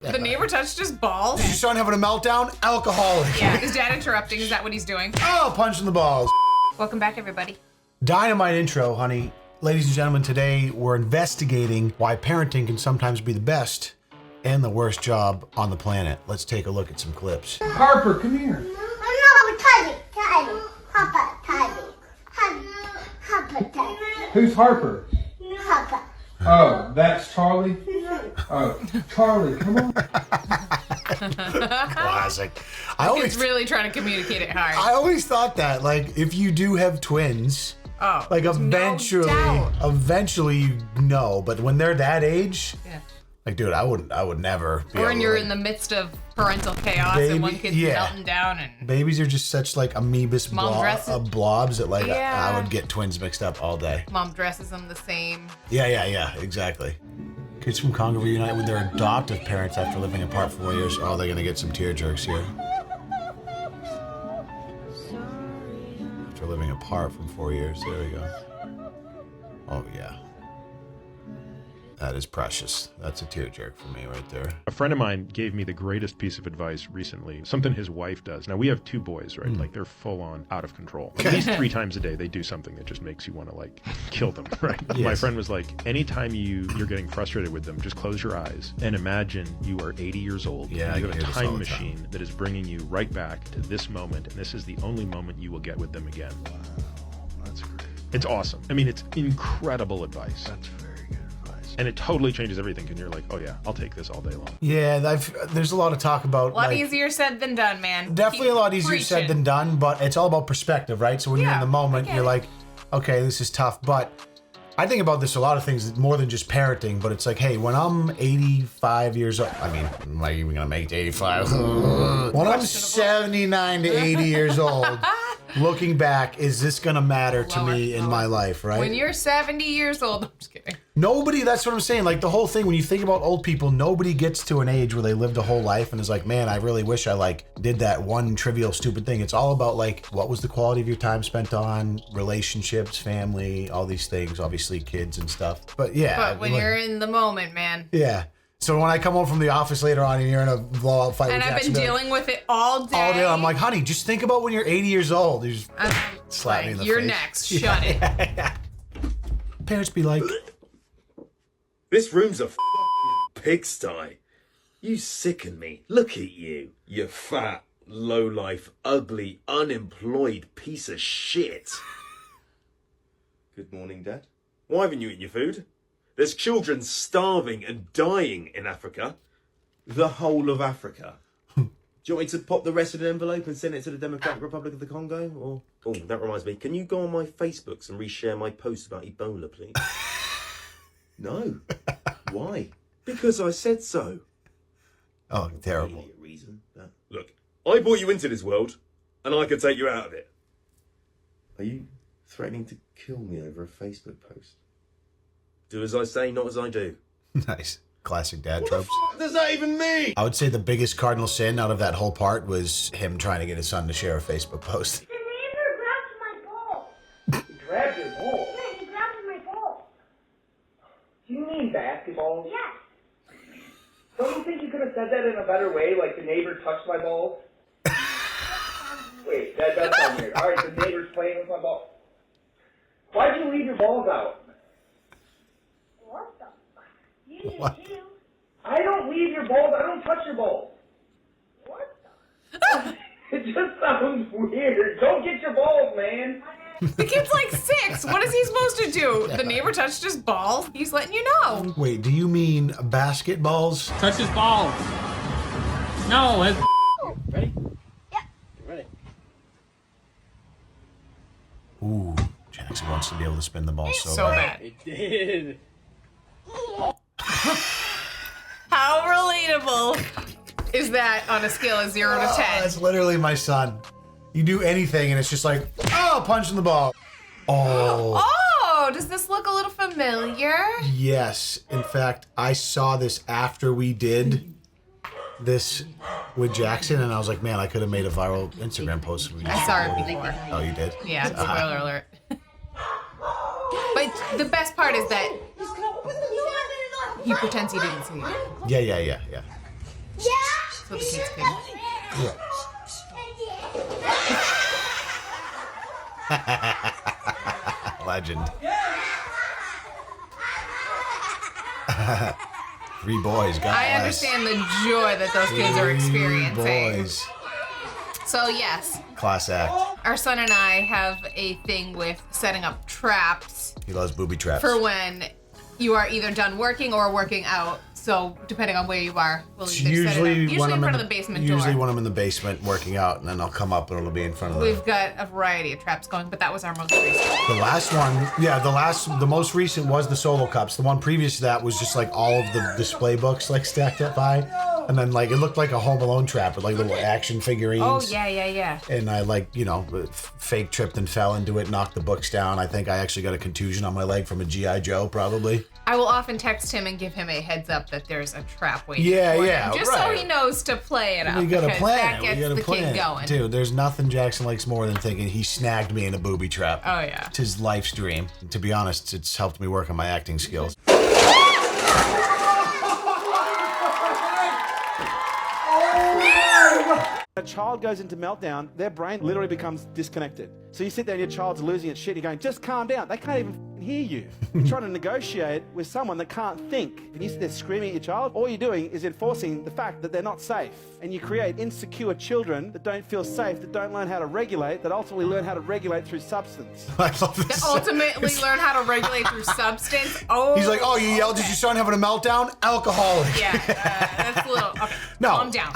The neighbor touched his balls. Is your son having a meltdown? Alcoholic. Yeah, is dad interrupting? Is that what he's doing? Oh, punching the balls. Welcome back, everybody. Dynamite intro, honey. Ladies and gentlemen, today we're investigating why parenting can sometimes be the best and the worst job on the planet. Let's take a look at some clips. Harper, come here. Who's Harper? Papa. Oh, that's Charlie? Oh, Charlie, come on. Classic. It's really trying to communicate it hard. I always thought that, like, if you do have twins, like eventually you know, but when they're that age, like, dude, I would never be or when able you're to, in the midst of parental chaos and one kid's melting down and babies are just such like amoebus blobs that like I would get twins mixed up all day. Mom dresses them the same. Yeah, exactly. Kids from Congo reunite with their adoptive parents after living apart for 4 years. Oh, they're gonna get some tear jerks here. After living apart for 4 years, there we go. Oh yeah. That is precious. That's a tearjerk for me right there. A friend of mine gave me the greatest piece of advice recently, something his wife does. Now, we have two boys, right? Like, they're full on out of control. At least 3 times a day, they do something that just makes you want to, like, kill them, right? Yes. My friend was like, anytime you're getting frustrated with them, just close your eyes and imagine you are 80 years old. Yeah, and you have a time machine that is bringing you right back to this moment, and this is the only moment you will get with them again. Wow, that's great. It's awesome. I mean, it's incredible advice. That's very good advice. And it totally changes everything, and you're like, oh yeah, I'll take this all day long. Yeah, there's a lot of talk about... A lot easier said than done, man. Definitely a lot easier said than done, but it's all about perspective, right? So when you're in the moment, you're like, okay, this is tough, but I think about this a lot of things, more than just parenting, but it's like, hey, when I'm 85 years old, I mean, I'm not even gonna make it to 85. When I'm 79 to 80 years old, looking back, is this gonna matter to me in my life, right? When you're 70 years old, I'm just kidding. Nobody, that's what I'm saying. Like the whole thing, when you think about old people, nobody gets to an age where they lived a whole life and is like, man, I really wish I like did that one trivial stupid thing. It's all about like, what was the quality of your time spent on, relationships, family, all these things, obviously kids and stuff. But yeah. But when you're in the moment, man. Yeah. So when I come home from the office later on and you're in a blowout fight with Jackson, and I've been dealing with it all day. All day, I'm like, honey, just think about when you're 80 years old. You just slap me in the face. You're next. Shut it. Parents be like, this room's a pigsty. You sicken me. Look at you. You fat, low-life, ugly, unemployed piece of shit. Good morning, Dad. Why haven't you eaten your food? There's children starving and dying in Africa. The whole of Africa. Do you want me to pop the rest of the envelope and send it to the Democratic Republic of the Congo? Or, oh, that reminds me. Can you go on my Facebooks and reshare my post about Ebola, please? No. Why? Because I said so. Oh, terrible. Idiot reason. Look, I brought you into this world, and I can take you out of it. Are you threatening to kill me over a Facebook post? Do as I say, not as I do. Nice. Classic dad tropes. What the fuck does that even mean? I would say the biggest cardinal sin out of that whole part was him trying to get his son to share a Facebook post. The neighbor grabbed my ball. He grabbed your ball? Yeah, he grabbed my ball. Do you mean basketball? Yes. Don't you think you could have said that in a better way, like the neighbor touched my balls? Wait, that does sound weird. Alright, the neighbor's playing with my ball. Why'd you leave your balls out? What the fuck? You What? did too. I don't leave your balls. I don't touch your balls. What the? It just sounds weird. Don't get your balls, man. The kid's like 6. What is he supposed to do? The neighbor touched his balls. He's letting you know. Wait, do you mean basketballs? Touch his balls. No, it's... Ready? Yeah. Ready. Ooh, Jackson wants to be able to spin the ball so bad. It did. How relatable is that on a scale of 0 to 10? That's literally my son. You do anything and it's just like, oh, punching the ball. Oh. Oh, does this look a little familiar? Yes. In fact, I saw this after we did this with Jackson and I was like, man, I could have made a viral Instagram post. I saw it before. Oh, you did? Yeah, spoiler alert. But the best part is that he pretends he didn't see it. Yeah. So the kids can. Legend. 3 boys. God I bless. understand the joy that those kids are 3 experiencing. boys. So yes, Class act. our son and I have a thing with setting up traps He loves booby traps. for when you are either done working or working out. So depending on where you are, we'll It's either set it up. Usually when in I'm front of the basement Usually door. when I'm in the basement working out, and then I'll come up and it'll be in front of the. We've got a variety of traps going, but that was our most recent. The last one, yeah, the most recent was the solo cups. The one previous to that was just like all of the display books like stacked up high, and then like it looked like a Home Alone trap with like little action figurines. Oh yeah. And I fake tripped and fell into it, knocked the books down. I think I actually got a contusion on my leg from a G.I. Joe, probably. I will often text him and give him a heads up that there's a trap waiting Yeah, for yeah, him, just so right. he knows to play it up. We gotta because plan that it. gets We gotta the plan kid it. going. Dude, there's nothing Jackson likes more than thinking he snagged me in a booby trap. Oh yeah. It's his life's dream. To be honest, it's helped me work on my acting skills. A child goes into meltdown, their brain literally becomes disconnected. So you sit there and your child's losing its shit, you're going, just calm down. They can't even hear you. You're trying to negotiate with someone that can't think. And you sit there screaming at your child, all you're doing is enforcing the fact that they're not safe. And you create insecure children that don't feel safe, that don't learn how to regulate, that ultimately learn how to regulate through substance. I love this. That ultimately learn how to regulate through substance. Oh. He's like, oh, you yelled at your son having a meltdown? Alcoholic. Yeah, that's a little. No, calm down.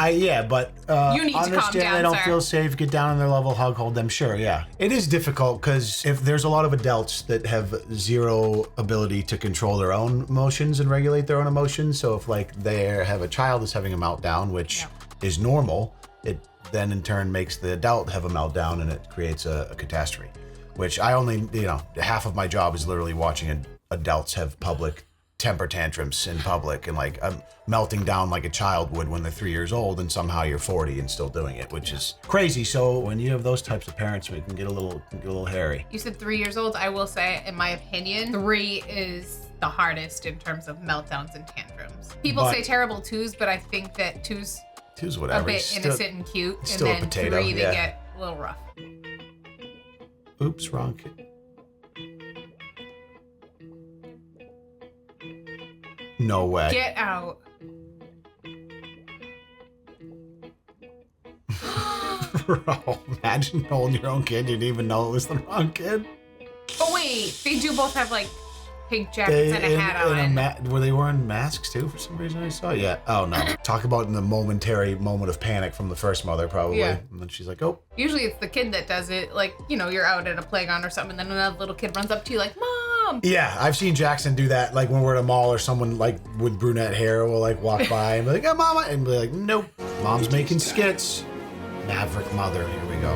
But You need to calm understand down, they don't sir. feel safe, get down on their level, hug, hold them, sure, yeah. It is difficult because if there's a lot of adults that have zero ability to control their own emotions and regulate their own emotions, so if like they have a child that's having a meltdown, which is normal, it then in turn makes the adult have a meltdown and it creates a catastrophe, which I only, half of my job is literally watching adults have public temper tantrums in public and like melting down like a child would when they're 3 years old, and somehow you're 40 and still doing it, which is crazy. So when you have those types of parents, it can get a little hairy. You said 3 years old. I will say, in my opinion, 3 is the hardest in terms of meltdowns and tantrums. People say terrible 2s, but I think that 2's whatever. a bit Still- innocent and cute, and still a then potato, 3 they yeah. get a little rough. Oops, wrong kid. No way. Get out. Bro, imagine holding your own kid, you didn't even know it was the wrong kid. But wait, they do both have like pink jackets and a hat on. Were they wearing masks too for some reason I saw? Yeah. Oh no. Talk about in the momentary moment of panic from the first mother probably. Yeah. And then she's like, oh. Usually it's the kid that does it. Like, you're out at a playground or something, and then another little kid runs up to you like, Mom! Yeah, I've seen Jackson do that, like when we're at a mall or someone like with brunette hair will like walk by and be like, oh, Mama, and be like, nope, Mom's making skits. Maverick mother, here we go.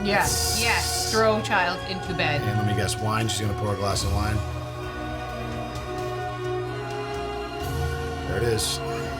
Yes, throw child into bed. And let me guess, wine, she's gonna pour a glass of wine. There it is.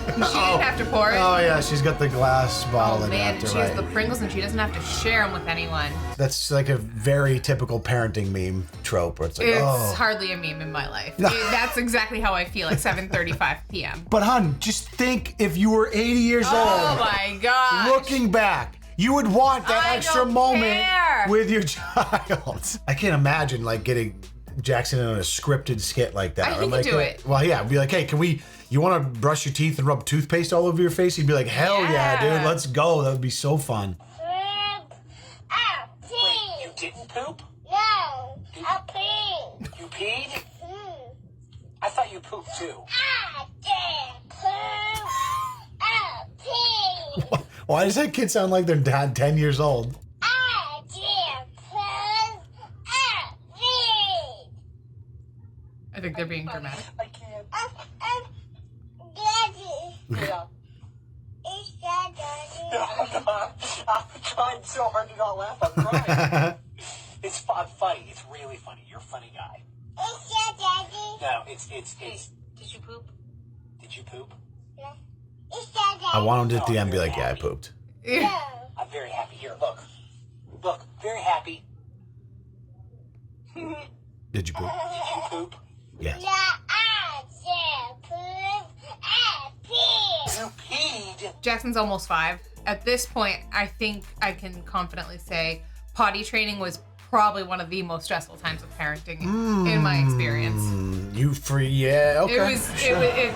She didn't have to pour it. Oh yeah, she's got the glass bottle in Man, after, she has right? the Pringles and she doesn't have to share them with anyone. That's like a very typical parenting meme trope where it's like, It's oh. hardly a meme in my life. That's exactly how I feel at 7:35 p.m. But hun, just think if you were 80 years Oh old, my God. looking back, you would want that I extra don't moment care. with your child. I can't imagine like getting Jackson in a scripted skit like that. He could do it. Well, yeah, be like, hey, you want to brush your teeth and rub toothpaste all over your face? He'd be like, hell yeah, dude, let's go. That would be so fun. Wait, you didn't poop? No, I peed. You peed? I thought you pooped too. I did poop. I peed. Why does that kid sound like their dad 10 years old? I did poop. I peed. I think they're being dramatic. I can't. Daddy. Yeah. Is that Daddy? No, I'm not. I'm trying so hard to not laugh. I'm crying. It's funny. It's really funny. You're a funny guy. Is that Daddy? No, it's. Did you poop? Did you poop? No. Is that Daddy? I want him to at the end be like, yeah, I pooped. No. I'm very happy. Here, look. Look, very happy. Did you poop? Did you poop? Yes. You peed. Jackson's almost 5. At this point, I think I can confidently say potty training was probably one of the most stressful times of parenting in my experience. Yeah, okay.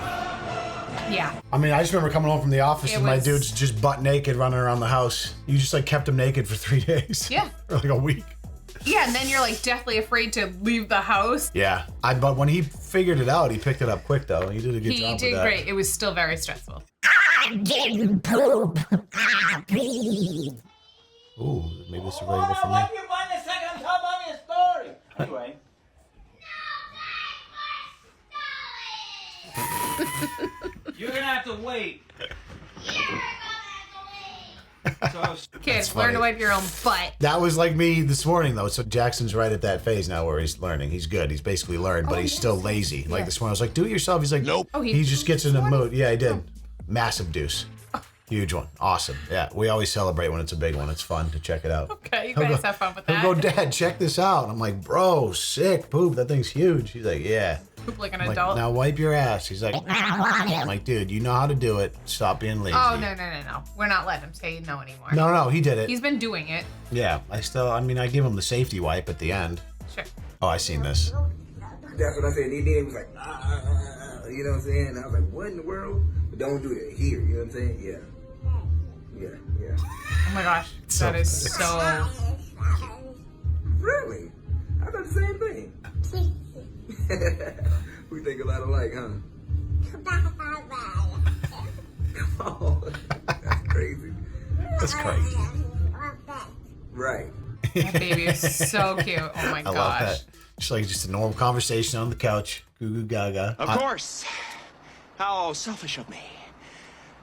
Yeah. I mean, I just remember coming home from the office and my dude's just butt naked running around the house. You just like kept him naked for 3 days. Yeah. Or like a week. Yeah, and then you're like deathly afraid to leave the house. Yeah. But when he figured it out, he picked it up quick though. He did a good job with that. He did great. It was still very stressful. I didn't poop. I peed. Ooh, maybe this is available for me. you find a second tell mommy a story. Anyway. You're gonna have to wait. Kids, learn to wipe your own butt. That was like me this morning though. So Jackson's right at that phase now where he's learning. He's good. He's basically learned, but he's still lazy. Like this morning, I was like, do it yourself. He's like, nope. He just gets in a mood. Yeah, he did. Massive deuce. Huge one. Awesome. Yeah, we always celebrate when it's a big one. It's fun to check it out. Okay, you guys have fun with that. He'll go, Dad, check this out. I'm like, bro, sick, poop. That thing's huge. He's like, yeah. Poop like an I'm adult. like, now wipe your ass. He's like, I'm like, dude, you know how to do it. Stop being lazy. Oh, no. We're not letting him say no anymore. No, he did it. He's been doing it. Yeah, I give him the safety wipe at the end. Sure. Oh, I seen this. That's what I said. He was like, you know what I'm saying? And I was like, what in the world? But don't do that here. You know what I'm saying? Yeah. Oh my gosh, that is so Really? I thought the same thing. We think a lot alike, huh? Come on. That's crazy. That's crazy. Right. That baby is so cute. Oh my gosh. I love that. Just a normal conversation on the couch. Goo goo gaga. Of course. How selfish of me.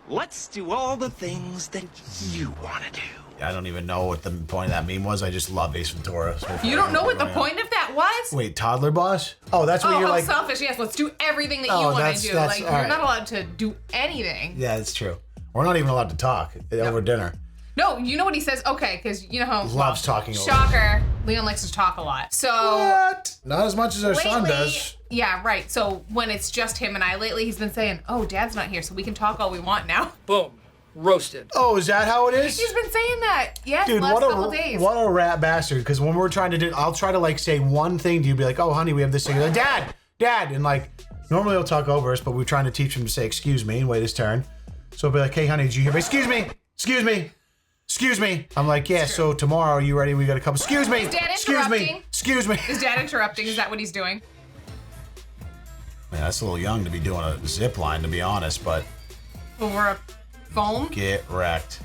Let's do all the things that you want to do. I don't even know what the point of that meme was. I just love Ace Ventura. So you don't know what the point of that was? Wait, toddler boss? Oh, that's what you're like. Oh, selfish. Yes, let's do everything that you want to do. Like, you're not allowed to do anything. Yeah, that's true. We're not even allowed to talk over dinner. No, you know what he says? Okay, because you know how... Loves talking over. Shocker. Leon likes to talk a lot. So... What? Not as much as our son does. Yeah, right. So when it's just him and I lately, he's been saying, oh, Dad's not here, so we can talk all we want now. Boom. Roasted. Oh, is that how it is? He's been saying that. Yes, dude, last couple days. What a rat bastard. Because when we're trying to do... I'll try to, like, say one thing to you, be like, oh, honey, we have this thing. Like, Dad! And, like, normally he'll talk over us, but we're trying to teach him to say, excuse me, and wait his turn. So he'll be like, hey, honey, did you hear me? Excuse me. I'm like, yeah, so tomorrow, are you ready? We got a couple. Excuse me. Is Dad interrupting? Excuse me. Is Dad interrupting? Is that what he's doing? Man, that's a little young to be doing a zip line, to be honest, but... Over a phone? Get wrecked.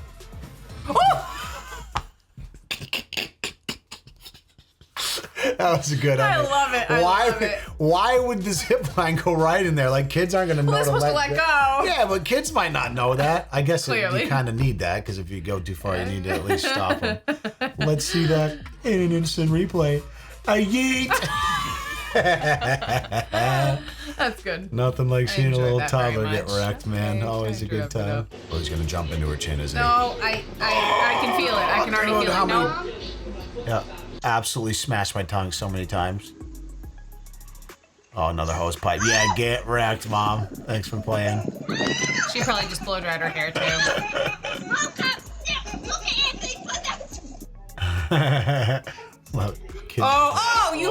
Oh! That was a good one. I love it. I love it. Why would the zip line go right in there? Like, kids aren't going to know they're supposed to let go. Yeah, but kids might not know that. I guess you Clearly. kind of need that, because if you go too far, you need to at least stop them. Let's see that in an instant replay. A yeet! That's good. Nothing like seeing a little toddler get much. wrecked, man. Always a good time. Oh, he's going to jump into her chin, isn't he? No, I can feel it. I can already feel it. No. Yeah. Absolutely smashed my tongue so many times. Oh, another hose pipe. Yeah, get wrecked, Mom. Thanks for playing. She probably just blow dried her hair, too. Look, you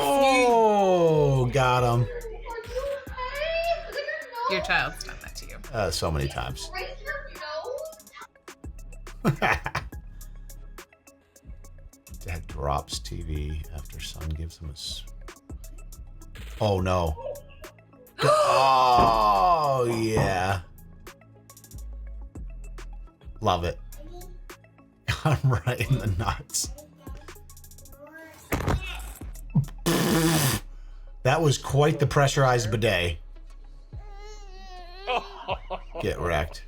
got him. Your child's done that to you. So many times. Dad drops TV after son gives him a... Oh, no. Oh, yeah. Love it. Got him right in the nuts. That was quite the pressurized bidet. Get wrecked.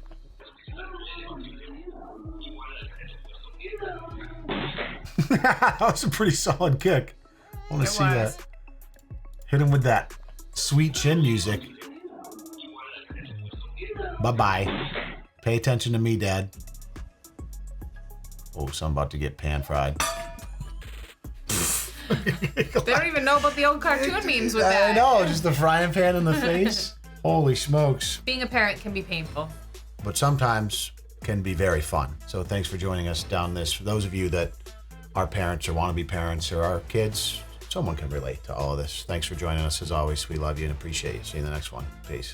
That was a pretty solid kick. I want to see that. Hit him with that sweet chin music. Bye-bye. Pay attention to me, Dad. Oh, so I'm about to get pan fried. They don't even know about the old cartoon memes with that. I know, just the frying pan in the face. Holy smokes. Being a parent can be painful. But sometimes can be very fun. So thanks for joining us down this. For those of you that are parents or want to be parents or are kids, someone can relate to all of this. Thanks for joining us as always. We love you and appreciate you. See you in the next one. Peace.